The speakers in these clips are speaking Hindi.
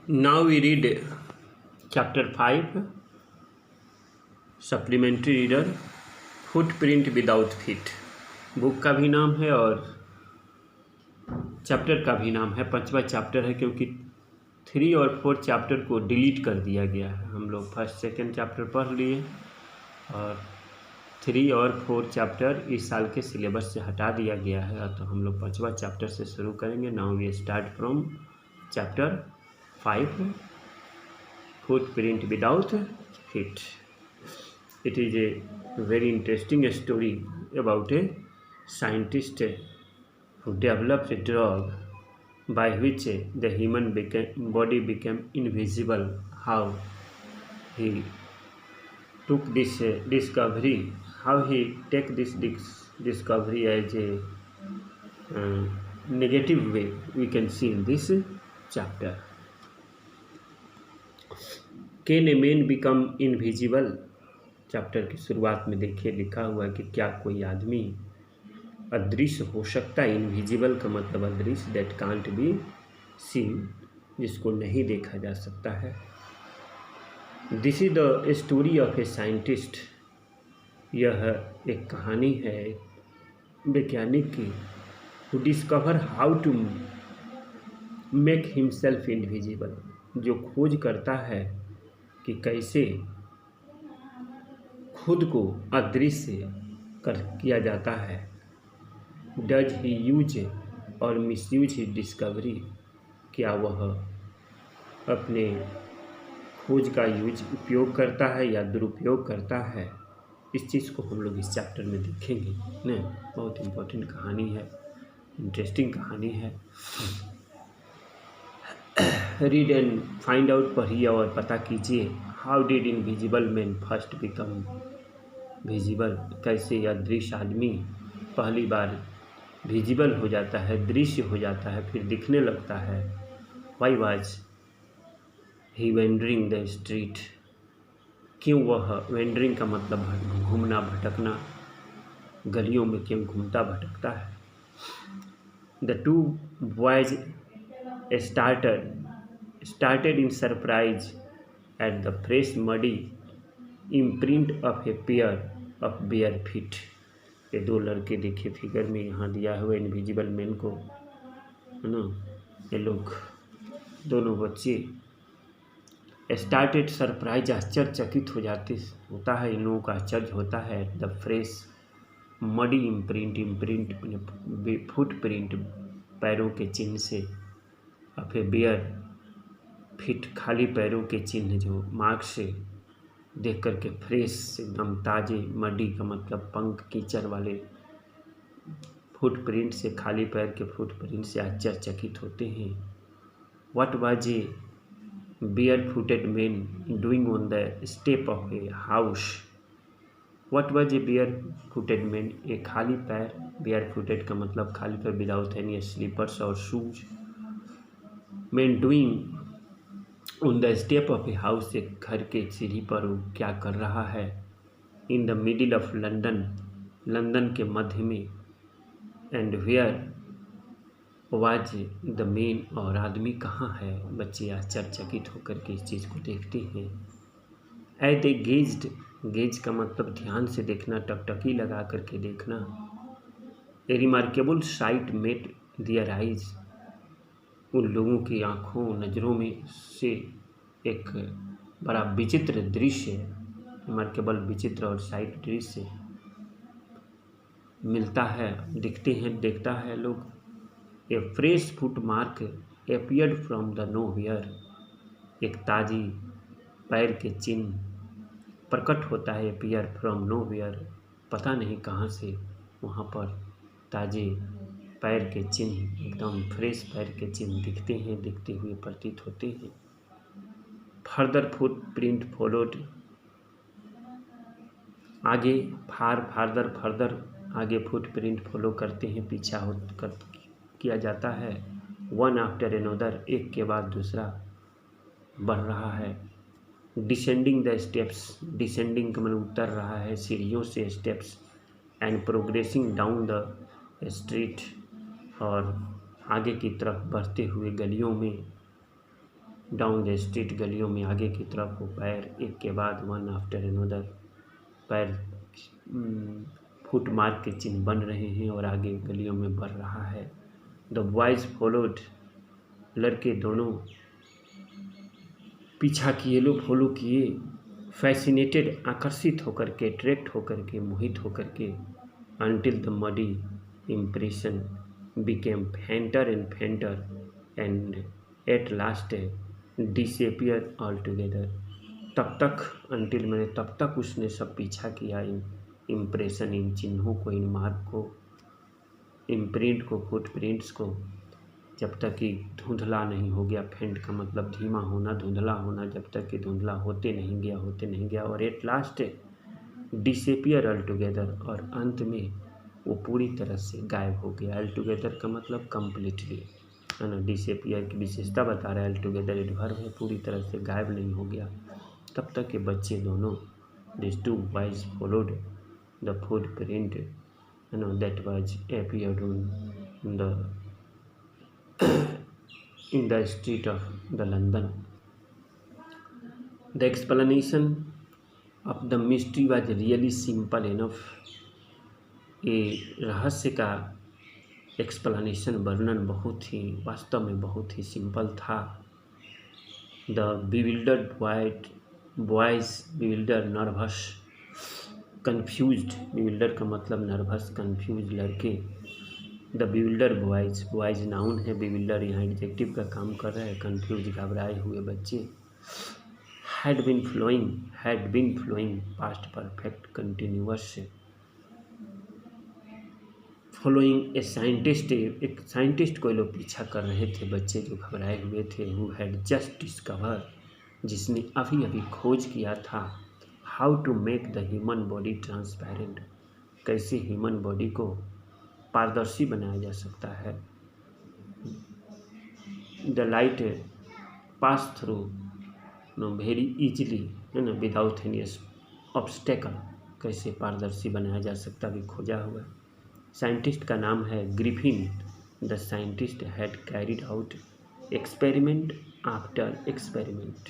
Now we read chapter 5, supplementary reader, footprint without feet. Book का भी नाम है और चैप्टर का भी नाम है। 5वां चैप्टर है क्योंकि 3 और 4 चैप्टर को डिलीट कर दिया गया है। हम लोग 1st 2nd चैप्टर पढ़ लिए और 3 और 4 चैप्टर इस साल के सिलेबस से हटा दिया गया है। तो हम लोग 5वां चैप्टर से शुरू करेंगे। Now we start from chapter 5, footprint without feet. It is a very interesting story about a scientist who developed a drug by which the human body became invisible. How he took this discovery, how he take this discovery as a negative way, we can see in this chapter. Can a man become invisible. Chapter की शुरुआत में देखिए लिखा हुआ है कि क्या कोई आदमी अदृश्य हो सकता है। इनविजिबल का मतलब अदृश्य, दैट कांट बी सीन, जिसको नहीं देखा जा सकता है। This is the story of a scientist. यह एक कहानी है वैज्ञानिक की, who discover how to make himself invisible, जो खोज करता है कि कैसे खुद को अदृश्य किया जाता है। डज ही यूज और मिसयूज ही डिस्कवरी, क्या वह अपने खोज का उपयोग करता है या दुरुपयोग करता है। इस चीज़ को हम लोग इस चैप्टर में देखेंगे ना। बहुत इम्पोर्टेंट कहानी है, इंटरेस्टिंग कहानी है। रीड एंड फाइंड आउट, पढ़िए और पता कीजिए। How did invisible man first become visible, कैसे अदृश्य आदमी पहली बार विजिबल हो जाता है, दृश्य हो जाता है, फिर दिखने लगता है। Why was he wandering the street, क्यों वह, वेंडरिंग का मतलब घूमना भटकना, गलियों में क्यों घूमता भटकता है। The two boys started in surprise at the fresh muddy imprint of a pair of bare feet. ये दो लड़के देखिए फिगर में यहाँ दिया हुआ इनविजिबल मैन को, है ना। ये लोग दोनों बच्चे स्टार्टेड सरप्राइज, आश्चर्यचकित हो जाते होता है, इन लोगों का आश्चर्य होता है। The fresh muddy imprint footprint, पैरों के चिन्ह से, और फिर बियर फिट, खाली पैरों के चिन्ह, जो मार्क से देख करके फ्रेश, एकदम ताजे, मडी का मतलब पंख कीचड़ वाले फुटप्रिंट से, खाली पैर के फुटप्रिंट से आश्चर्यचकित होते हैं। What was a bare footed man doing on the step of a house. What was a bare footed man, ए खाली पैर, बियर फुटेड का मतलब खाली पैर, विदाउट एनी स्लीपर्स और shoes. Man doing on the step of a house, एक घर के सीढ़ी पर वो क्या कर रहा है। In the middle of London, London के मध्य में। And where was the man, और आदमी कहाँ है। बच्चे आश्चर्यचकित होकर के इस चीज़ को देखते हैं। एज दे गेज्ड, गेज का मतलब ध्यान से देखना, टकटकी लगा करके देखना। A remarkable sight met their eyes, उन लोगों की आँखों, नज़रों में से एक बड़ा विचित्र दृश्य, रिमार्केबल विचित्र और साइट दृश्य मिलता है, दिखते हैं, देखता है लोग। A fresh foot mark appeared from the nowhere, एक ताजी पैर के चिन्ह प्रकट होता है। अपीयर फ्रॉम नोवेयर, पता नहीं कहाँ से वहाँ पर ताजे पैर के चिन्ह, एकदम फ्रेश पैर के चिन्ह दिखते हैं, दिखते हुए प्रतीत होते हैं। फर्दर फुटप्रिंट फॉलोड, आगे फर्दर आगे फुटप्रिंट फॉलो करते हैं, पीछा किया जाता है। वन आफ्टर एनोदर, एक के बाद दूसरा बढ़ रहा है। डिसेंडिंग द स्टेप्स, डिसेंडिंग का मतलब उतर रहा है सीढ़ियों से, steps. And progressing down the street, और आगे की तरफ बढ़ते हुए गलियों में। डाउन द स्ट्रीट, गलियों में आगे की तरफ वो पैर एक के बाद वन आफ्टर अनदर पैर फुट मार्क के चिन्ह बन रहे हैं और आगे गलियों में बढ़ रहा है। द बॉयज फॉलोड, लड़के दोनों पीछा किए, लोग फॉलो किए, फैसिनेटेड, आकर्षित होकर के, अट्रैक्ट होकर के, मोहित होकर के, until the muddy impression became fainter and fainter and at last disappeared altogether। तब तक until मैंने तब तक उसने सब पीछा किया, इन इम्प्रेशन, इन चिन्हों को, इन मार्क को, इम्प्रिंट को, फुटप्रिंट्स को, जब तक कि धुंधला नहीं हो गया। फेंट का मतलब धीमा होना, धुंधला होना, जब तक कि धुंधला होते नहीं गया और at last disappear all together, और अंत में वो पूरी तरह से गायब हो गया। ऑल टुगेदर का मतलब कम्प्लीटली, है ना। डिसअपियर की विशेषता बता रहा है, ऑल टुगेदर एडवर्ब है, पूरी तरह से गायब नहीं हो गया। तब तक के बच्चे दोनों, this two boys followed the footprint, you know, that was appeared in the street of the London। The explanation of the mystery was really simple enough। ये रहस्य का एक्सप्लेनेशन, वर्णन बहुत ही, वास्तव में बहुत ही सिंपल था। The bewildered boys, bewildered, nervous, confused, bewildered का मतलब नर्वस, कन्फ्यूज लड़के। The bewildered boys, boys noun है, bewildered यहाँ एडजेक्टिव का काम कर रहा है, कन्फ्यूज, घबराए हुए बच्चे। had been flowing past perfect continuous, following a scientist, एक साइंटिस्ट को लोग पीछा कर रहे थे, बच्चे जो घबराए हुए थे। हु हैड जस्ट डिस्कवर, जिसने अभी अभी खोज किया था, how to make the human body transparent, कैसे ह्यूमन बॉडी को पारदर्शी बनाया जा सकता है। The light pass through very easily, है ना, विदाउट एनी ऑब्स्टेकल, कैसे पारदर्शी बनाया जा सकता भी खोजा हुआ। साइंटिस्ट का नाम है Griffin. The scientist had carried out experiment after experiment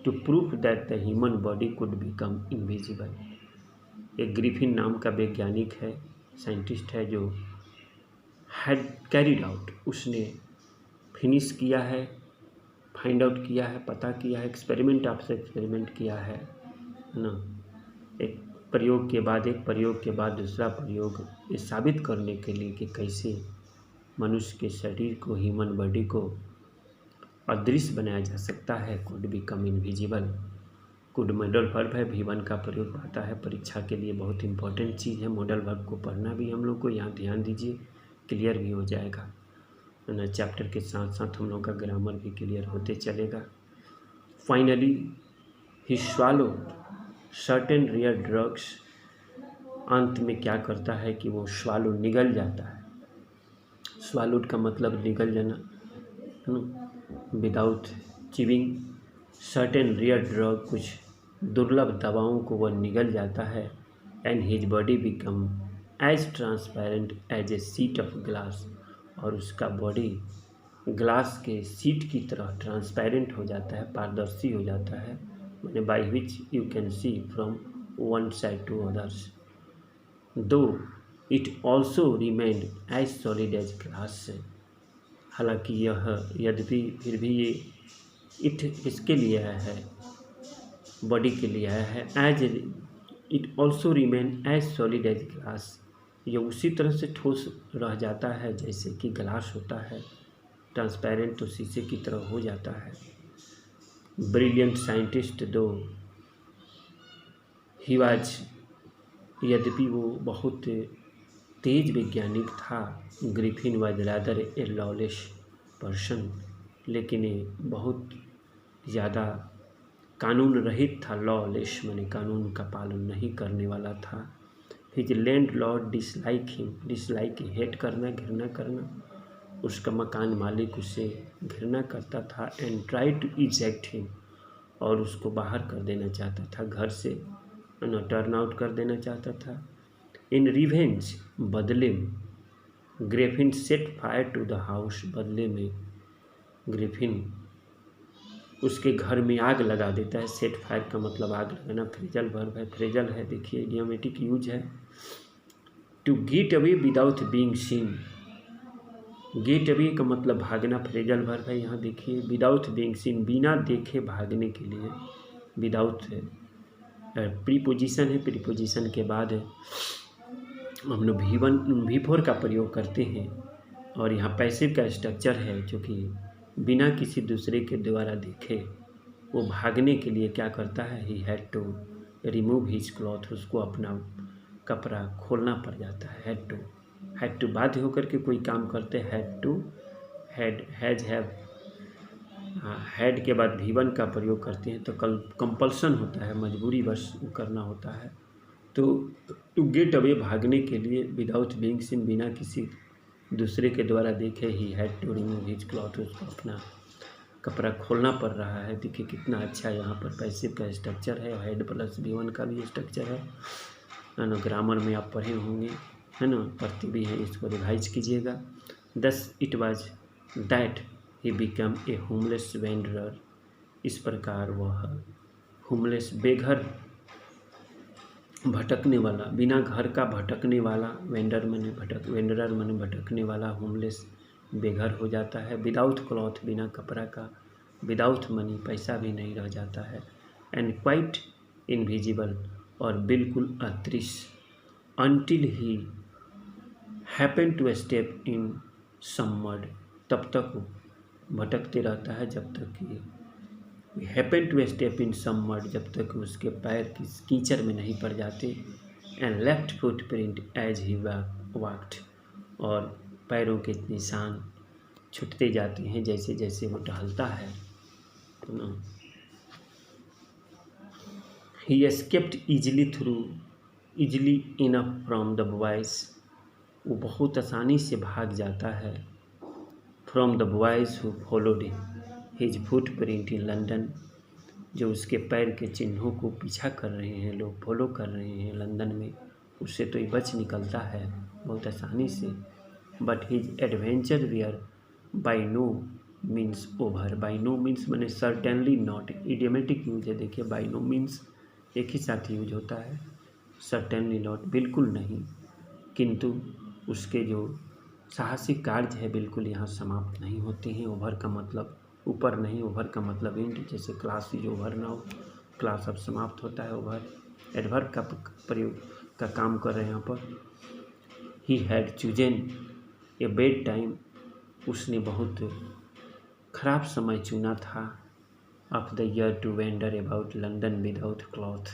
to prove that the human body could become invisible. एक ग्रिफिन नाम का वैज्ञानिक है, साइंटिस्ट है, जो हैड कैरिड आउट, उसने फिनिश किया है, फाइंड आउट किया है, पता किया है, एक्सपेरिमेंट आपसे एक्सपेरिमेंट किया है ना, एक प्रयोग के बाद दूसरा प्रयोग, ये साबित करने के लिए कि कैसे मनुष्य के शरीर को, ह्यूमन बॉडी को अदृश्य बनाया जा सकता है। Could become invisible, could modal verb है, V1 का प्रयोग आता है परीक्षा के लिए, बहुत इंपॉर्टेंट चीज़ है। मॉडल वर्ब को पढ़ना भी हम लोग को, यहाँ ध्यान दीजिए, क्लियर भी हो जाएगा, है ना। चैप्टर के साथ साथ हम लोग का ग्रामर भी क्लियर होते चलेगा। Finally he swallow certain rare drugs, अंत में क्या करता है कि वो स्वालो, निगल जाता है। स्वालोड का मतलब निगल जाना, without chewing. Certain rare drug, कुछ दुर्लभ दवाओं को वह निगल जाता है। And his body become as transparent as a sheet of glass, और उसका बॉडी ग्लास के शीट की तरह ट्रांसपेरेंट हो जाता है, पारदर्शी हो जाता है, मैंने by which you can see from one side to others. Though it also remained as solid as glass, हालांकि यह, यद्यपि, फिर भी ये इट इसके लिए है, बॉडी के लिए है। As it also remain as solid as glass, ये उसी तरह से ठोस रह जाता है जैसे कि ग्लास होता है, ट्रांसपेरेंट तो शीशे की तरह हो जाता है। ब्रिलियंट साइंटिस्ट दो ही वाज, यद्यपि वो बहुत तेज वैज्ञानिक था। Griffin was rather A lawless person, लेकिन ये बहुत ज़्यादा कानून रहित था। लॉलेस माने कानून का पालन नहीं करने वाला था। His land Lord dislike him, dislike hate करना, घृणा करना, उसका मकान मालिक उसे घृणा करता था। And try to eject him, और उसको बाहर कर देना चाहता था, घर से टर्न आउट कर देना चाहता था। इन रिवेंज, बदले में, Griffin set fire to the house, बदले में ग्रिफिन उसके घर में आग लगा देता है। सेट फायर का मतलब आग लगाना। फ्रेजल वर्ब है, फ्रेजल है, देखिए इडियोमेटिक यूज है। To get away without being seen, get away का मतलब भागना, फ्रेजल वर्ब है। यहाँ देखिए विदाउट बीइंग सीन, बिना देखे भागने के लिए विदाउट प्रीपोजिशन है। प्रीपोजिशन के बाद हम लोग V4 का प्रयोग करते हैं और यहाँ पैसिव का स्ट्रक्चर है जो कि बिना किसी दूसरे के द्वारा देखे वो भागने के लिए क्या करता है, he had to remove his cloth, उसको अपना कपड़ा खोलना पड़ जाता है। हैड टू बाध्य होकर के कोई काम करते, had to, has have, had के बाद V1 का प्रयोग करते हैं तो कंपल्सन होता है, मजबूरी वश करना होता है। तो टू गेट अवे भागने के लिए, विदाउट बीइंग सीन बिना किसी दूसरे के द्वारा देखे, he had to remove his cloth, उसको अपना कपड़ा खोलना पड़ रहा है। देखिए कितना अच्छा यहाँ पर पैसिव का स्ट्रक्चर है, हैड प्लस V1 का भी स्ट्रक्चर है ना। ग्रामर में आप पढ़े होंगे, है ना, पढ़ते भी हैं, इसको रिवाइज कीजिएगा। Thus it was that he become a homeless wanderer, इस प्रकार वह होमलेस, बेघर, भटकने वाला, बिना घर का भटकने वाला, वेंडरर माने भटकने वाला, होमलेस बेघर हो जाता है। विदाउट क्लॉथ, बिना कपड़ा का, विदाउट मनी, पैसा भी नहीं रह जाता है। एंड क्वाइट इनविजिबल, और बिल्कुल अदृश्य, until he happen to step in some mud, तब तक वो भटकते रहता है जब तक कि happen to step in some mud, जब तक उसके पैर किस कीचड़ में नहीं पड़ जाते। And left footprint as he walked, और पैरों के निशान छूटते जाते हैं जैसे जैसे वो टहलता है। He escaped easily enough from the boys, वो बहुत आसानी से भाग जाता है। From the boys who followed his footprint in London, जो उसके पैर के चिन्हों को पीछा कर रहे हैं, लोग फॉलो कर रहे हैं लंदन में, उससे तो ये बच निकलता है बहुत आसानी से। But his adventure were by no means over, by no means मैंने सर्टेनली नॉट, इडियोमेटिक यूज है। देखिए बाई नो मीन्स एक ही साथ यूज होता है, सर्टेनली नॉट बिल्कुल नहीं, किंतु उसके जो साहसिक कार्य है बिल्कुल यहाँ समाप्त नहीं होते हैं। ओवर का मतलब ऊपर नहीं, ओवर का मतलब एंड, जैसे class is over now, class अब समाप्त होता है। ओवर एडवर्ब का प्रयोग का काम कर रहे हैं यहाँ पर। He had chosen a bad time, उसने बहुत खराब समय चुना था। Of the year to wander about London without cloth,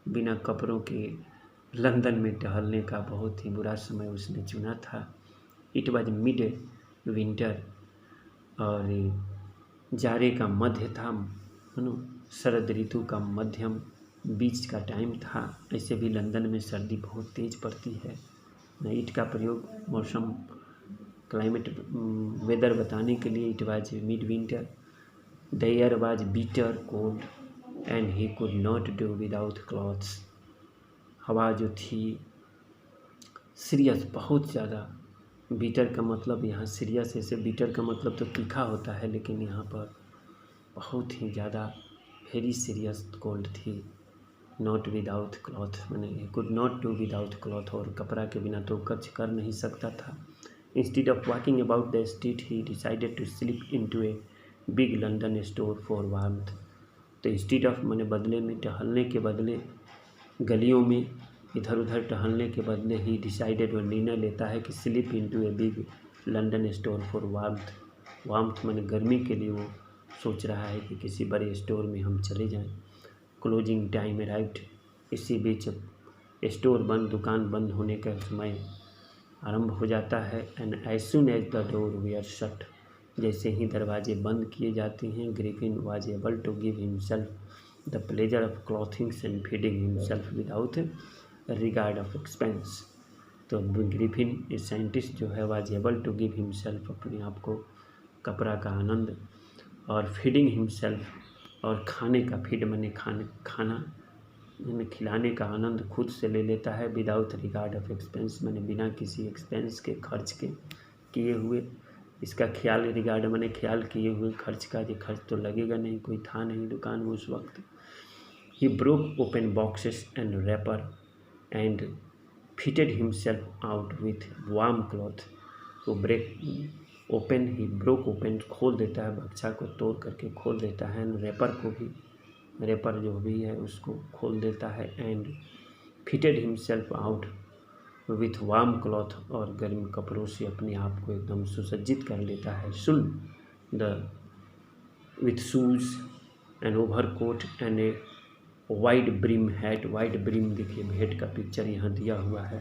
बिना कपड़ों के लंदन में टहलने का बहुत ही बुरा समय उसने चुना था। इट वॉज मिड विंटर, और जाड़े का मध्य था, है ना, शरद ऋतु का मध्यम बीच का टाइम था। ऐसे भी लंदन में सर्दी बहुत तेज़ पड़ती है। इट का प्रयोग मौसम, क्लाइमेट, वेदर बताने के लिए। It was mid winter, the air was bitter cold and he could not do without clothes, हवा जो थी सीरियस, बहुत ज़्यादा। बीटर का मतलब यहाँ सीरियस, ऐसे बीटर का मतलब तो तीखा होता है, लेकिन यहाँ पर बहुत ही ज़्यादा वेरी सीरियस कोल्ड थी। नॉट विदाउट क्लॉथ मैंने could not do without cloth, और कपड़ा के बिना तो कुछ कर नहीं सकता था। Instead of walking about the street he decided to slip into a big London store for warmth, तो इंस्टीड ऑफ मैंने बदले में, टहलने के बदले गलियों में इधर उधर टहलने के बदले ही डिसाइडेड, वो निर्णय लेता है कि slip into a big London store for warmth, warmth मैंने गर्मी के लिए वो सोच रहा है कि किसी बड़े स्टोर में हम चले जाएं। क्लोजिंग टाइम अराइव्ड, इसी बीच स्टोर बंद, दुकान बंद होने का समय आरंभ हो जाता है। And as soon as the door were shut, जैसे ही दरवाजे बंद किए जाते हैं, Griffin was able to give himself the pleasure of clothings and feeding himself without regard of expense, तो ग्रिफिन ये साइंटिस्ट जो है was able to give himself, अपने आप को कपड़ा का आनंद, और फीडिंग हिमसेल्फ, और खाने का, फीड मैंने खाना मैंने खिलाने का आनंद खुद से ले लेता है। विदाउट रिगार्ड ऑफ एक्सपेंस मैंने बिना किसी एक्सपेंस के, खर्च के किए हुए। इसका ख्याल रिगार्ड मैंने ख्याल किए हुए खर्च का, जो खर्च तो लगेगा नहीं, कोई था नहीं दुकान में उस वक्त। He broke open boxes and wrapper and fitted himself out with warm cloth. वो ही ब्रोक ओपन, खोल देता है, बक्सा को तोड़ करके खोल देता है, एंड रैपर जो भी है उसको खोल देता है, and fitted himself out with warm cloth, और गर्म कपड़ों से अपने आप को एकदम सुसज्जित कर लेता है। With shoes and overcoat and a wide brim hat. Wide brim देखिए हैट का पिक्चर यहाँ दिया हुआ है,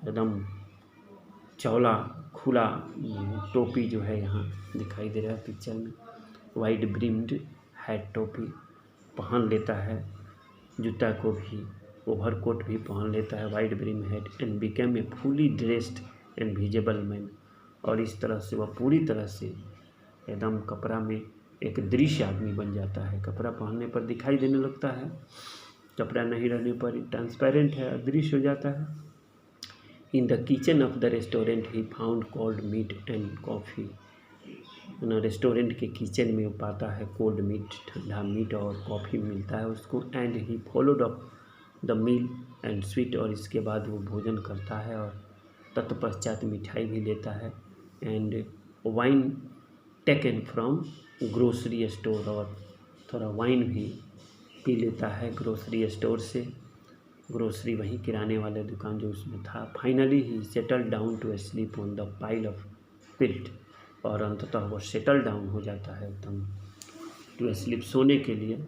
एकदम चौला खुला टोपी जो है यहाँ दिखाई दे रहा है पिक्चर में। वाइड ब्रिम्ड हैट, टोपी पहन लेता है, जूता को भी, ओवरकोट भी पहन लेता है, wide brim hat, and became a fully dressed and visible man. और इस तरह से वह पूरी तरह से एकदम कपड़ा में एक दृश्य आदमी बन जाता है। कपड़ा पहनने पर दिखाई देने लगता है, कपड़ा नहीं रहने पर ट्रांसपेरेंट है, अदृश्य हो जाता है। In the kitchen of the restaurant he found cold meat and coffee. Restaurant के किचन में पाता है कोल्ड मीट, ठंडा मीट, और कॉफ़ी मिलता है उसको। And he followed up the meal and sweet, और इसके बाद वो भोजन करता है और तत्पश्चात मिठाई भी लेता है। And wine taken from grocery store, और थोड़ा वाइन भी पी लेता है ग्रोसरी स्टोर से, ग्रोसरी वहीं किराने वाले दुकान जो उसमें था। Finally he settle down to sleep on the pile of quilt, और अंततः वो सेटल डाउन हो जाता है एकदम टू स्लीप, सोने के लिए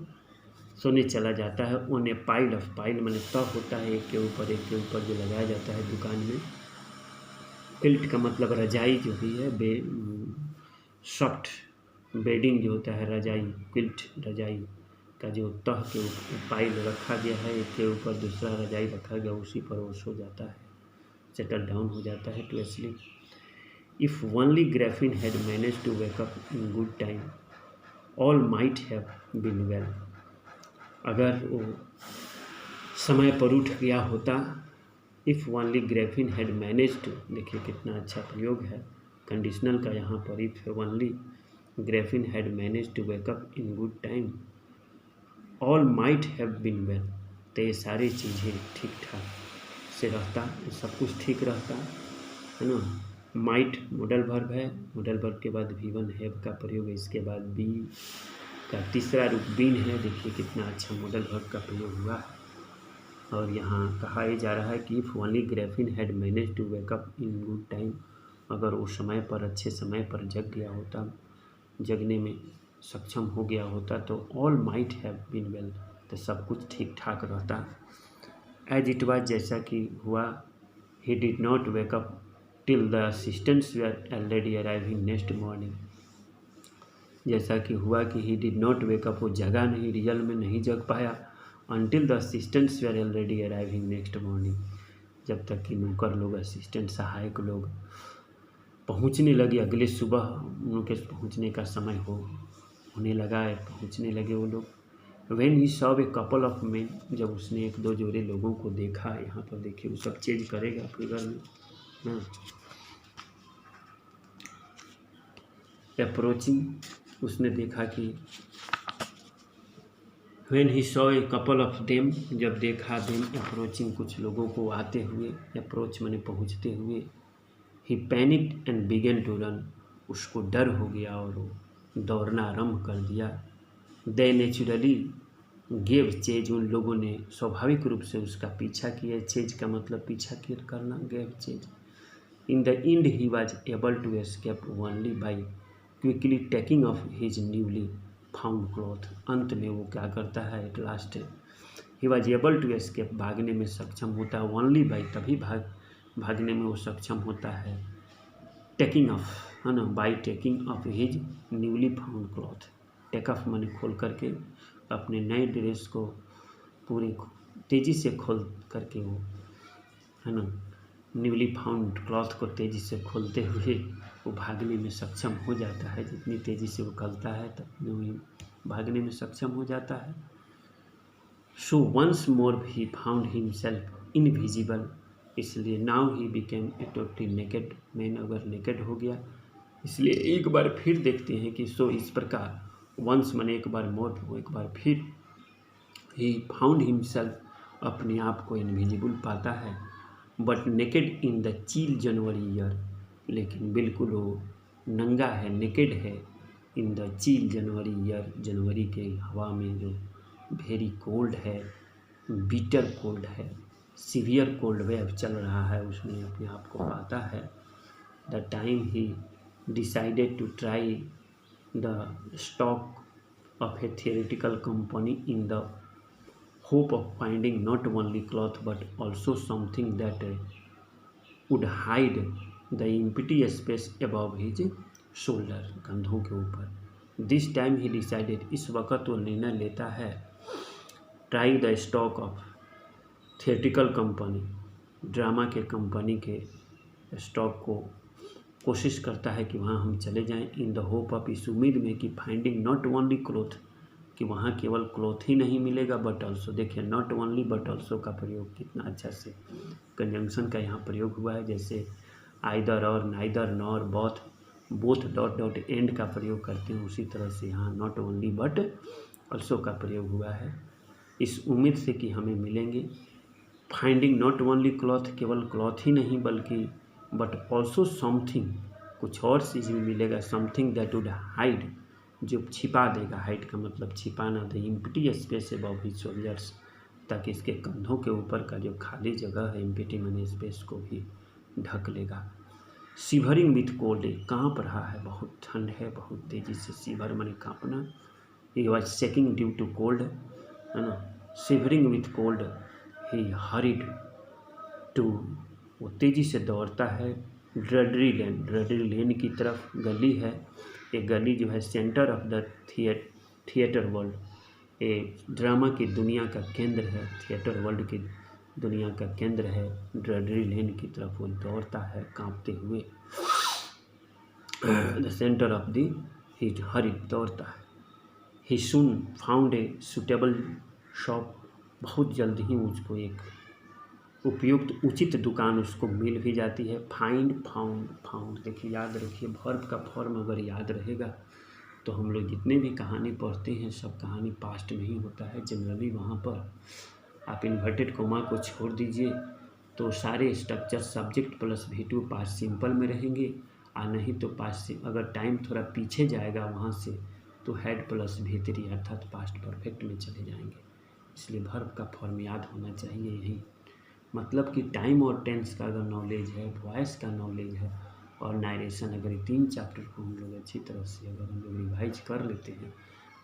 सोने चला जाता है। On A pile of, pile मैंने तह होता है एक के ऊपर जो लगाया जाता है दुकान में। पिल्ट का मतलब रजाई जो भी है, सॉफ्ट बेडिंग जो होता है रजाई, क्विल्ट रजाई का जो तह के ऊपर पाइल रखा गया है, एक के ऊपर दूसरा रजाई रखा गया, उसी पर वो सो जाता है, सेटल डाउन हो जाता है to sleep. If only Griffin had manage to wake up in good time all might have been well. अगर वो समय पर उठ गया होता, if only Griffin had manage to, देखिए कितना अच्छा प्रयोग है कंडीशनल का यहाँ पर। If only Griffin had manage to wake up in good time all might have been well, तो ये सारी चीज़ें ठीक ठाक से रहता, सब कुछ ठीक रहता है ना। माइट मॉडल वर्ब है, मॉडल वर्ब के बाद V1 हैव का प्रयोग है, इसके बाद बी का तीसरा रूप बीन है। देखिए कितना अच्छा मॉडल वर्ब का प्रयोग हुआ है। और यहाँ कहा जा रहा है कि if only Griffin had manage to wake up in good time, अगर वो समय पर, अच्छे समय पर जग गया होता, जगने में सक्षम हो गया होता, तो all might have been well, तो सब कुछ ठीक ठाक रहता। एज इट वाज, जैसा कि हुआ, he did not wake up till the assistants were already arriving next morning. जैसा कि हुआ कि he did not wake up, वो जगा नहीं, रियल में नहीं जग पाया, until the assistants were already arriving next morning, जब तक कि नौकर लोग, असिस्टेंट, सहायक लोग पहुंचने लगे अगले सुबह, उनके पहुंचने का समय होने लगा है, पहुंचने लगे वो लोग। When he saw a couple of main, जब उसने एक दो जोड़े लोगों को देखा, यहाँ पर देखिए वो सब चेंज करेगा फिगर में ना। अप्रोचिंग, उसने देखा कि when he saw a couple of them, जब देखा देम अप्रोचिंग, कुछ लोगों को आते हुए, अप्रोच माने पहुँचते हुए। He panicked and began to run, उसको डर हो गया और वो दौड़ना आरंभ कर दिया। दे नेचुरली गेव चेज, उन लोगों ने स्वाभाविक रूप से उसका पीछा किया। चेज का मतलब पीछा करना, gave chase. In the end he was able to escape only by quickly taking off his newly found cloth. अंत में वो क्या करता है, at last he was able to escape, भागने में सक्षम होता है, ओनली बाई, तभी भागने में वो सक्षम होता है, टेकिंग ऑफ, है ना, by taking off his newly found cloth. Take off माने खोल करके, अपने नए ड्रेस को पूरी तेज़ी से खोल करके वो, है ना, न्यूली फाउंड क्लॉथ को तेज़ी से खोलते हुए वो भागने में सक्षम हो जाता है। जितनी तेज़ी से वो खोलता है तब वो भागने में सक्षम हो जाता है। So once more he found himself invisible, इसलिए now he became a totally naked man, अगर नेकेड हो गया इसलिए एक बार फिर देखते हैं कि सो इस प्रकार वंस माने एक बार मोर, वो एक बार फिर ही फाउंड हिमसेल्फ अपने आप को इनविजिबल पाता है, बट नेकेड इन द चील जनवरी ईयर, लेकिन बिल्कुल वो नंगा है, नेकेड है इन द चील जनवरी ईयर, जनवरी के हवा में जो वेरी कोल्ड है, बीटर कोल्ड है, सीवियर कोल्ड वेव चल रहा है, उसमें अपने आप को पाता है। The time he decided to try the stock of a theoretical company in the hope of finding not only cloth but also something that would hide the empty space above his shoulder, कंधों के ऊपर। This time he decided, इस वक्त वो निर्णय लेता है, try the stock of theatrical company, drama के कंपनी के स्टॉक को कोशिश करता है कि वहाँ हम चले जाएं, इन द होप ऑफ, इस उम्मीद में कि फाइंडिंग नॉट ओनली क्लोथ, कि वहाँ केवल क्लोथ ही नहीं मिलेगा बट ऑल्सो, देखिए नॉट ओनली बट ऑल्सो का प्रयोग कितना अच्छा से कंजंक्शन का यहाँ प्रयोग हुआ है, जैसे आइदर और, neither, nor, both, both dot dot and का प्रयोग करते हैं, उसी तरह से यहाँ नॉट ओनली बट ऑल्सो का प्रयोग हुआ है, इस उम्मीद से कि हमें मिलेंगे। फाइंडिंग नॉट ओनली क्लॉथ, केवल क्लॉथ ही नहीं बल्कि बट ऑल्सो समथिंग, कुछ और चीज़ भी मिलेगा, समथिंग दैट वुड हाइड, जो छिपा देगा, हाइड का मतलब छिपाना, the empty space above his shoulders, ताकि इसके कंधों के ऊपर का जो खाली जगह है, एम्प्टी माने स्पेस को भी ढक लेगा। शिवरिंग विथ कोल्ड, काँप रहा है, बहुत ठंड है, बहुत तेज़ी से, शिवर माने काँपना, he was shaking due to cold, है ना, shivering with cold he hurried to, वो तेज़ी से दौड़ता है ड्रडरी लेन, ड्रडरी लेन की तरफ गली है, एक गली जो है centre of the theatre world, ये ड्रामा की दुनिया का केंद्र है, थिएटर वर्ल्ड की दुनिया का केंद्र है, ड्रडरी लेन की तरफ वो दौड़ता है कांपते हुए, the centre of the he hurry, दौड़ता है। He soon found a suitable shop, बहुत जल्द ही उसको एक उपयुक्त उचित दुकान उसको मिल भी जाती है। फाइंड, फाउंड, फाउंड, देखिए याद रखिए, वर्ब का फॉर्म अगर याद रहेगा तो हम लोग जितने भी कहानी पढ़ते हैं सब कहानी पास्ट में ही होता है जनरली, वहाँ पर आप इन्वर्टेड कोमा को छोड़ दीजिए तो सारे structure subject plus V2 past simple में रहेंगे, और नहीं तो पास्ट, अगर टाइम थोड़ा पीछे जाएगा वहाँ से तो हेड प्लस V3 अर्थात पास्ट परफेक्ट में चले जाएंगे, इसलिए वर्ब का फॉर्म याद होना चाहिए। यही मतलब कि टाइम और टेंस का अगर नॉलेज है, वॉइस का नॉलेज है और नारेशन, अगर ये 3 चैप्टर को हम लोग अच्छी तरह से अगर हम लोग रिवाइज कर लेते हैं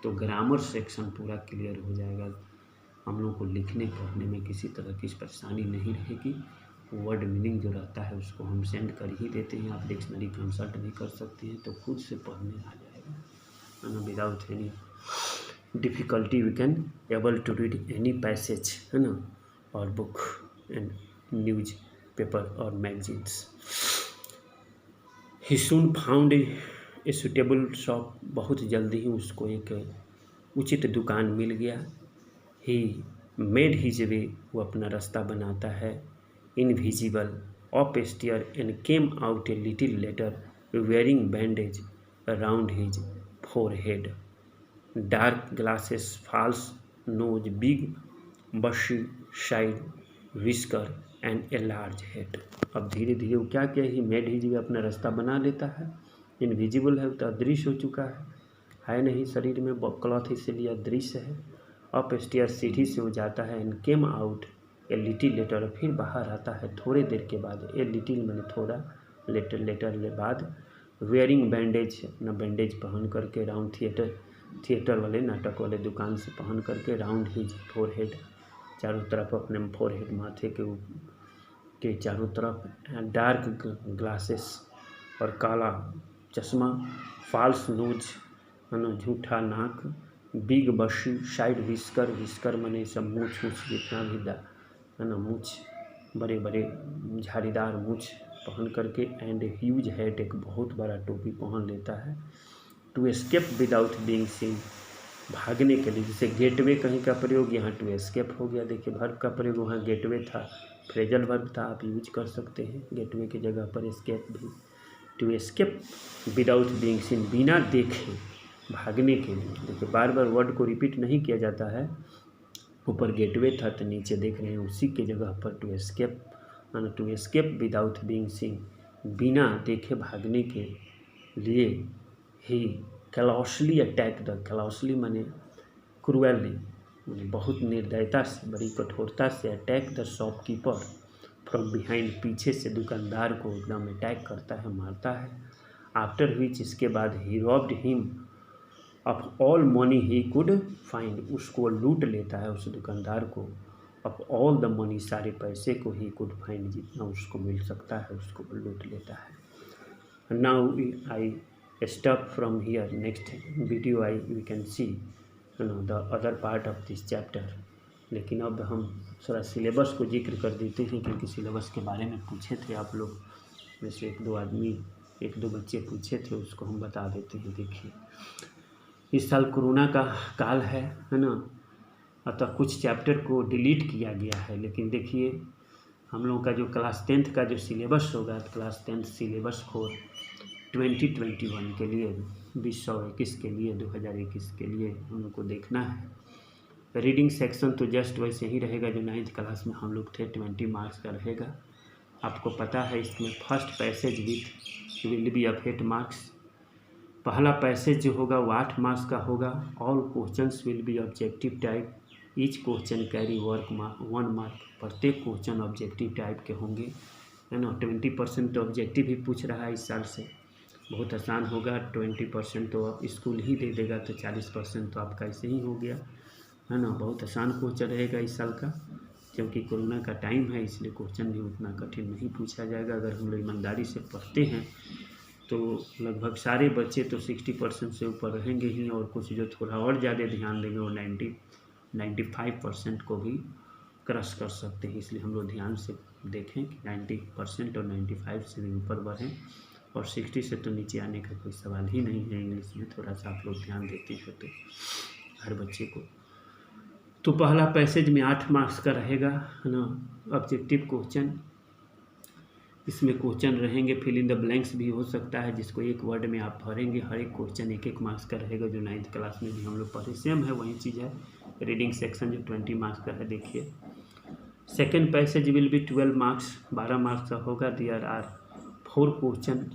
तो ग्रामर सेक्शन पूरा क्लियर हो जाएगा, हम लोग को लिखने पढ़ने में किसी तरह की परेशानी नहीं रहेगी। वर्ड मीनिंग जो रहता है उसको हम सेंड कर ही देते हैं, आप डिक्शनरी कंसल्ट भी कर सकते हैं तो खुद से पढ़ने आ जाएगा, है ना, without any difficulty we can able to read any passage, है ना, और बुक एंड न्यूज पेपर और magazines. He soon found a suitable shop, बहुत जल्दी ही उसको एक उचित दुकान मिल गया। ही मेड हिज वे, वो अपना रास्ता बनाता है, invisible of stair and came out a little later wearing bandage around his forehead, dark glasses, false nose, big bushy side whisker and a large head. अब धीरे धीरे वो क्या ही मेड हिज वे, अपना रास्ता बना लेता है, इनविजिबल है तो अदृश्य हो चुका है नहीं शरीर में, क्लॉथ इसीलिए अदृश्य है। अप स्टेयर, सीढ़ी से वो जाता है, and came out a little letter, फिर बाहर आता है थोड़े देर के बाद, ए लिटिल मैंने थोड़ा, लेटर लेटर के बाद, वेयरिंग बैंडेज, अपना बैंडेज पहन करके, राउंड थिएटर वाले नाटक वाले दुकान से पहन करके, राउंड हिज फोरहेड, चारों तरफ अपने फोरहेड, माथे के चारों तरफ, डार्क ग्लासेस, और काला चश्मा, फॉल्स नोज, है ना, झूठा नाक, big bushy side whisker, whisker मने सब मूछ जितना भी है ना, मूछ, बड़े बड़े झाड़ीदार मूछ पहन करके, एंड ह्यूज हेड, एक बहुत बड़ा टोपी पहन लेता है। To escape without being seen, भागने के लिए, जैसे गेटवे कहीं का प्रयोग यहाँ टू एस्केप हो गया, देखिए वर्ब का प्रयोग वहाँ गेटवे था, फ्रेजल वर्ब था, आप यूज कर सकते हैं गेटवे की जगह पर एस्केप भी। To escape without being seen, बिना देखे भागने के लिए। देखिए बार बार वर्ड को रिपीट नहीं किया जाता है, ऊपर गेटवे था तो नीचे देख रहे हैं उसी के जगह पर to escape without being seen, बिना देखे भागने के लिए ही क्लॉसली अटैक द, क्लॉसली माने क्रूअली, माने बहुत निर्दयता से, बड़ी कठोरता से attack the shopkeeper from behind, पीछे से दुकानदार को एकदम अटैक करता है, मारता है। आफ्टर विच, इसके बाद he robbed him of all money he could find, उसको लूट लेता है उस दुकानदार को, ऑफ ऑल द मनी, सारे पैसे को ही कुड फाइंड, जितना उसको मिल सकता है उसको लूट लेता है। Now I stop from here, next video we can see the other part of this chapter. लेकिन अब हम थोड़ा सिलेबस को जिक्र कर देते हैं, क्योंकि सिलेबस के बारे में पूछे थे आप लोग में से एक दो बच्चे पूछे थे, उसको हम बता देते हैं। देखिए इस साल कोरोना का काल है ना, अतः कुछ चैप्टर को डिलीट किया गया है। लेकिन देखिए हम लोगों का जो क्लास 10th का जो सिलेबस होगा, क्लास 10th सिलेबस फॉर 2021 के लिए, 2021 के लिए, 2021 के लिए हम लोग को देखना है। रीडिंग सेक्शन तो जस्ट वैसे ही रहेगा जो 9th क्लास में हम लोग थे, 20 मार्क्स का रहेगा। आपको पता है इसमें first passage with will be of 8 marks, पहला पैसेज जो होगा वो 8 मार्क्स का होगा। All questions will be objective type, each question carry 1 mark, प्रत्येक क्वेश्चन ऑब्जेक्टिव टाइप के होंगे, है ना। 20% तो ऑब्जेक्टिव ही पूछ रहा है इस साल से, बहुत आसान होगा। 20% तो स्कूल ही दे देगा, तो 40% तो आपका ऐसे ही हो गया, है ना। बहुत आसान क्वेश्चन रहेगा इस साल का, क्योंकि कोरोना का टाइम है, इसलिए क्वेश्चन भी उतना कठिन नहीं पूछा जाएगा। अगर हम लोग ईमानदारी से पढ़ते हैं तो लगभग सारे बच्चे तो 60% से ऊपर रहेंगे ही, और कुछ जो थोड़ा और ज़्यादा ध्यान देंगे वो 95% को भी क्रॉस कर सकते हैं। इसलिए हम लोग ध्यान से देखें कि 90% और 95 से भी ऊपर बढ़ें, और 60 से तो नीचे आने का कोई सवाल ही नहीं है। इंग्लिश में थोड़ा सा आप लोग ध्यान देते हैं तो हर बच्चे को। तो पहला पैसेज में 8 मार्क्स का रहेगा, है ना, ऑब्जेक्टिव क्वेश्चन। इसमें क्वेश्चन रहेंगे, फिल इन द ब्लैंक्स भी हो सकता है, जिसको एक वर्ड में आप भरेंगे। हर एक क्वेश्चन 1 मार्क्स का रहेगा, जो 9th क्लास में भी हम लोग पढ़े, सेम है वही चीज़ है। रीडिंग सेक्शन जो 20 मार्क्स का है, देखिए second passage will be 12 marks, 12 marks का होगा। There are 4 question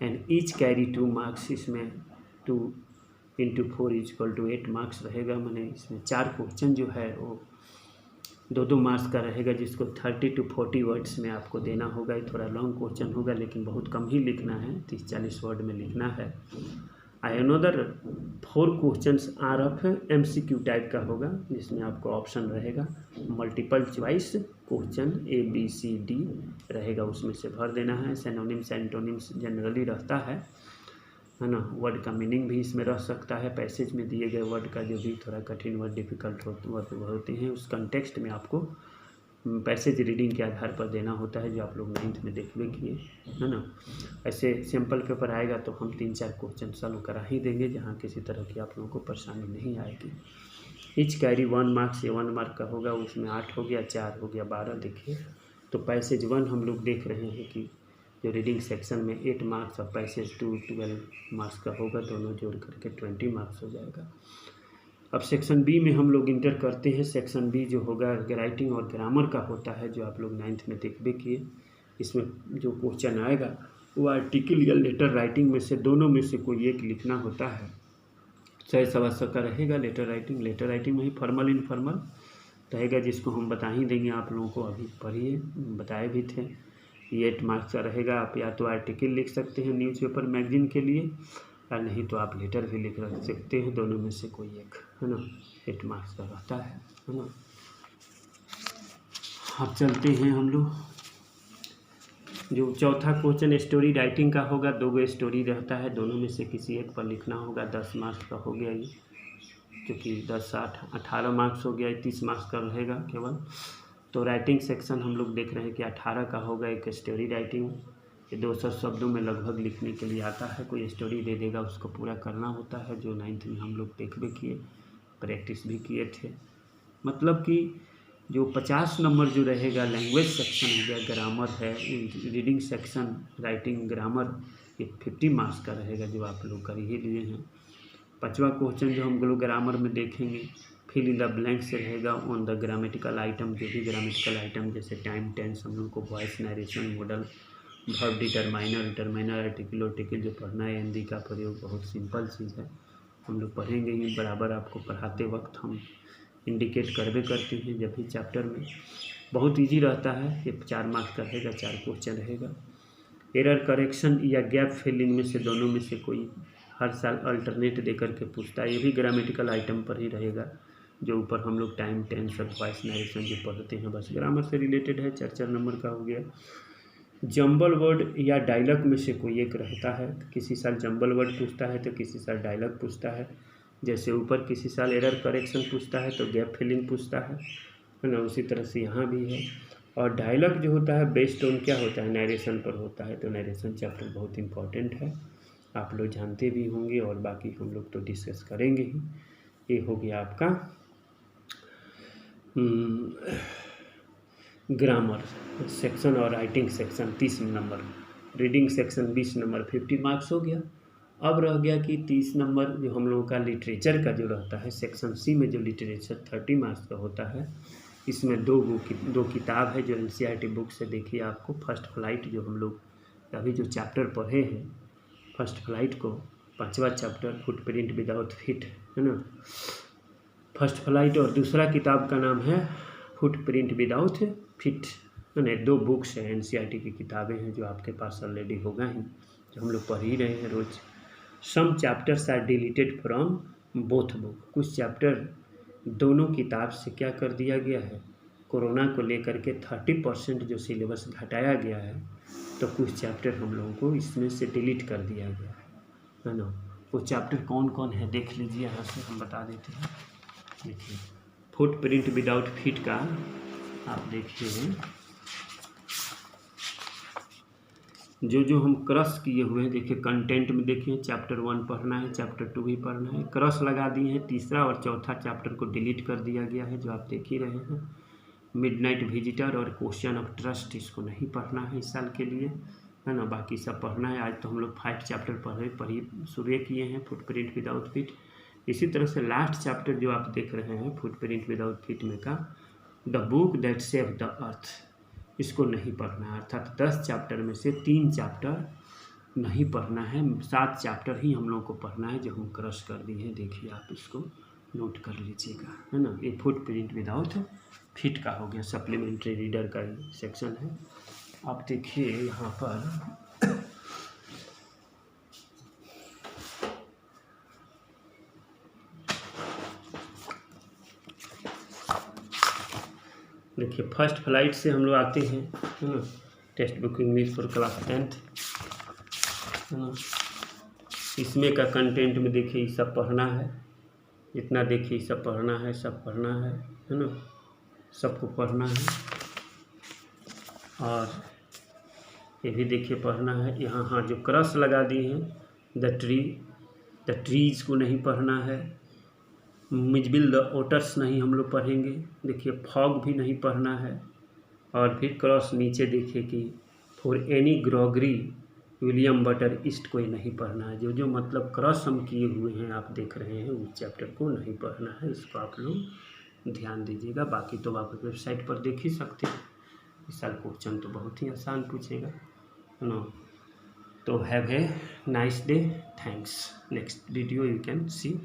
and each carry 2 marks, इसमें 2 × 4 = 8 मार्क्स रहेगा। मैंने इसमें 4 क्वेश्चन जो है वो 2-2 मार्क्स का रहेगा, जिसको 30 to 40 वर्ड्स में आपको देना होगा। ये थोड़ा लॉन्ग क्वेश्चन होगा, लेकिन बहुत कम ही लिखना है, 30-40 वर्ड में लिखना है। Another 4 questions are of MCQ type का होगा, जिसमें आपको ऑप्शन रहेगा, मल्टीपल चॉइस क्वेश्चन ABCD रहेगा, उसमें से भर देना है। सिनोनिम्स एंटोनिम्स जनरली रहता है ना। वर्ड का मीनिंग भी इसमें रह सकता है। पैसेज में दिए गए वर्ड का जो भी थोड़ा कठिन वर्ड, डिफ़िकल्ट वर्ड होते हैं, उस कंटेक्स्ट में आपको पैसेज रीडिंग के आधार पर देना होता है, जो आप लोग 9th में देखबे किए, है ना। ऐसे सिंपल पेपर आएगा तो हम 3-4 क्वेश्चन सॉल्व करा ही देंगे, जहाँ किसी तरह की आप लोगों को परेशानी नहीं आएगी। ईच कैरी 1 मार्क्स, ये 1 मार्क का होगा, उसमें 8 हो गया, 4 हो गया, 12। देखिए तो पैसेज 1 हम लोग देख रहे हैं कि जो रीडिंग सेक्शन में 8 मार्क्स और पैसेज 2 12 मार्क्स का होगा, दोनों जोड़ करके 20 मार्क्स हो जाएगा। अब सेक्शन बी में हम लोग इंटर करते हैं। सेक्शन बी जो होगा राइटिंग और ग्रामर का होता है, जो आप लोग 9th में देखबे किए। इसमें जो क्वेश्चन आएगा वो आर्टिकल या लेटर राइटिंग में से दोनों में से कोई एक लिखना होता है। 100-125 का रहेगा लेटर राइटिंग में ही फॉर्मल इनफॉर्मल रहेगा, जिसको हम बता ही देंगे आप लोगों को, अभी पढ़िए, बताए भी थे। 8 मार्क्स का रहेगा। आप या तो आर्टिकल लिख सकते हैं न्यूज़पेपर मैगजीन के लिए, या नहीं तो आप लेटर भी लिख सकते हैं, दोनों में से कोई एक, है ना। 8 मार्क्स का रहता है ना। अब चलते हैं हम लोग, जो चौथा क्वेश्चन स्टोरी राइटिंग का होगा। 2 स्टोरी रहता है, दोनों में से किसी एक पर लिखना होगा। 10 मार्क्स का हो गया ये, क्योंकि 10 8 18 मार्क्स हो गया, 30 मार्क्स का रहेगा केवल। तो राइटिंग सेक्शन हम लोग देख रहे हैं कि 18 का होगा। एक स्टोरी राइटिंग, ये 200 शब्दों में लगभग लिखने के लिए आता है। कोई स्टोरी दे देगा, उसको पूरा करना होता है, जो 9th में हम लोग देखबे किए, प्रैक्टिस भी किए थे। मतलब कि जो 50 नंबर जो रहेगा लैंग्वेज सेक्शन हो गया, ग्रामर है, रीडिंग सेक्शन, राइटिंग, ग्रामर, ये 50 मार्क्स का रहेगा जो आप लोग कर ही लिए हैं। 5वां क्वेश्चन जो हम लोग ग्रामर में देखेंगे, फिल इन द ब्लैंक से रहेगा ऑन द ग्रामेटिकल आइटम, जो भी ग्रामेटिकल आइटम जैसे टाइम, टेंस, हम लोग को voice, narration, model, verb, determiner, article जो पढ़ना है, हिंदी का प्रयोग बहुत सिंपल चीज़ है, हम लोग पढ़ेंगे ही बराबर। आपको पढ़ाते वक्त हम इंडिकेट करवे करते हैं जब भी चैप्टर में, बहुत इजी रहता है। ये 4 मार्क्स का रहेगा, 4 क्वेश्चन रहेगा। एरर करेक्शन या गैप फिलिंग में से दोनों में से कोई हर साल अल्टरनेट दे करके पूछता है, ये भी ग्रामेटिकल आइटम पर ही रहेगा, जो ऊपर हम लोग टाइम, टेंस और वॉइस, नरेशन जो पढ़ते हैं, बस ग्रामर से रिलेटेड है। 4 नंबर का हो गया। जंबल वर्ड या डायलॉग में से कोई एक रहता है, किसी साल जंबल वर्ड पूछता है तो किसी साल डायलॉग पूछता है। जैसे ऊपर किसी साल एरर करेक्शन पूछता है तो गैप फिलिंग पूछता है ना, उसी तरह से यहाँ भी है। और डायलॉग जो होता है बेस्ड ऑन क्या होता है, नरेशन पर होता है, तो नरेशन चैप्टर बहुत इंपॉर्टेंट है, आप लोग जानते भी होंगे और बाकी हम लोग तो डिस्कस करेंगे ही। ये हो गया आपका ग्रामर सेक्शन और writing section 30 number, reading section 20 number, 50 marks हो गया। अब रह गया कि 30 नंबर जो हम लोगों का लिटरेचर का जो रहता है, सेक्शन सी में जो लिटरेचर 30 मार्क्स का होता है, इसमें दो किताब है जो NCERT बुक से देखिए आपको। फर्स्ट फ्लाइट जो हम लोग अभी जो चैप्टर पढ़े हैं, फर्स्ट फ्लाइट को 5वां चैप्टर फुटप्रिंट विदाउट फीट है ना, फर्स्ट फ्लाइट, और दूसरा किताब का नाम है फुटप्रिंट विदाउट फीट, मैंने 2 बुक्स हैं NCERT की किताबें हैं जो आपके पास ऑलरेडी होगा ही, जो हम लोग पढ़ ही रहे हैं रोज़। Some chapters are deleted from both book, कुछ चैप्टर दोनों किताब से क्या कर दिया गया है, कोरोना को लेकर के 30% जो सिलेबस घटाया गया है, तो कुछ चैप्टर हम लोगों को इसमें से डिलीट कर दिया गया है ना। वो चैप्टर कौन कौन है देख लीजिए, यहाँ से हम बता देते हैं। देखिए फुटप्रिंट विदाउट फीट का आप देखिए, जो हम क्रॉस किए हुए हैं, देखिए कंटेंट में देखिए चैप्टर 1 पढ़ना है, चैप्टर 2 भी पढ़ना है, क्रॉस लगा दिए हैं। तीसरा और चौथा चैप्टर को डिलीट कर दिया गया है, जो आप देख ही रहे हैं। मिडनाइट विजिटर और क्वेश्चन ऑफ ट्रस्ट, इसको नहीं पढ़ना है इस साल के लिए, है ना, बाकी सब पढ़ना है। आज तो हम लोग 5 चैप्टर पढ़ी शुरू किए हैं फुटप्रिंट विदाउट फीट। इसी तरह से लास्ट चैप्टर जो आप देख रहे हैं फुटप्रिंट विदाउट फीट में का, the book that saved the earth, इसको नहीं पढ़ना है। अर्थात 10 चैप्टर में से 3 चैप्टर नहीं पढ़ना है, 7 चैप्टर ही हम लोग को पढ़ना है, जो हम क्रॉस कर दिए हैं। देखिए आप इसको नोट कर लीजिएगा, है ना। ये फुटप्रिंट विदाउट फीट का हो गया, सप्लीमेंट्री रीडर का सेक्शन है। आप देखिए यहाँ पर देखिए फर्स्ट फ्लाइट से हम लोग आते हैं, है ना, text book English for class 10th, है ना। इसमें का कंटेंट में देखिए ये सब पढ़ना है, जितना देखिए सब पढ़ना है, सब पढ़ना है ना, सबको पढ़ना है। और ये भी देखिए पढ़ना है। यहाँ हाँ जो क्रॉस लगा दिए हैं, द ट्रीज को नहीं पढ़ना है, मिजबिल द ओटर्स नहीं हम लोग पढ़ेंगे। देखिए फॉग भी नहीं पढ़ना है। और फिर क्रॉस नीचे देखिए कि for any Gregory William Butler ईस्ट को नहीं पढ़ना है। जो मतलब क्रॉस हम किए हुए हैं आप देख रहे हैं, उस चैप्टर को नहीं पढ़ना है, इसको आप लोग ध्यान दीजिएगा। बाकी तो आप वेबसाइट पर देख ही सकते हैं। इस साल क्वेश्चन तो बहुत ही आसान पूछेगा, है ना। तो have a nice day, thanks. Next video you can C.